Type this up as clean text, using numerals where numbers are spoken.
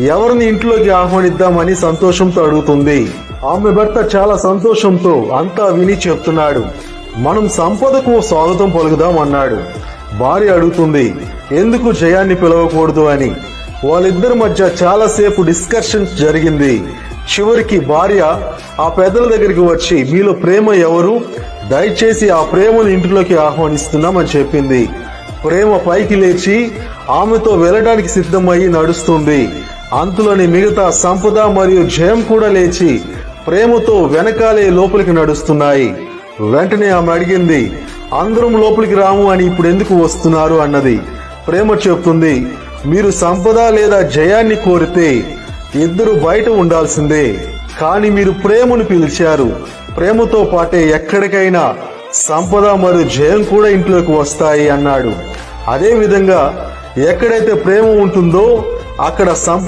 ఎవరిని ఇంట్లోకి ఆహ్వానిద్దామని సంతోషంతో అడుగుతుంది. ఆమె భర్త చాలా సంతోషంతో అంతా విని చెప్తున్నాడు. మనం సంపదకు స్వాగతం పలుకుదాం అన్నాడు. భార్య అడుగుతుంది ఎందుకు జయాన్ని పిలవకూడదు అని. వాళ్ళిద్దరి మధ్య చాలాసేపు డిస్కషన్ జరిగింది. చివరికి భార్య ఆ పెద్దల దగ్గరికి వచ్చి మీలో ప్రేమ ఎవరు, దయచేసి ఆ ప్రేమను ఇంటిలోకి ఆహ్వానిస్తున్నామని చెప్పింది. ప్రేమ పైకి లేచి ఆమెతో వెళ్ళడానికి సిద్ధమయ్యి నడుస్తుంది. అంతులోని మిగతా సంపద మరియు జయం కూడా లేచి ప్రేమతో వెనకాలే లోపలికి నడుస్తున్నాయి. వెంటనే ఆమె అడిగింది అందరం లోపలికి రాము అని ఇప్పుడు ఎందుకు వస్తున్నారు అన్నది. ప్రేమ చెప్తుంది మీరు సంపద లేదా జయాన్ని కోరితే ఇద్దరు బయట ఉండాల్సిందే, కానీ మీరు ప్రేమను పిలిచారు. ప్రేమతో పాటే ఎక్కడికైనా సంపద మరియు జయం కూడా ఇంట్లోకి వస్తాయి అన్నాడు. అదే విధంగా ఎక్కడైతే ప్రేమ ఉంటుందో అక్కడ సంపద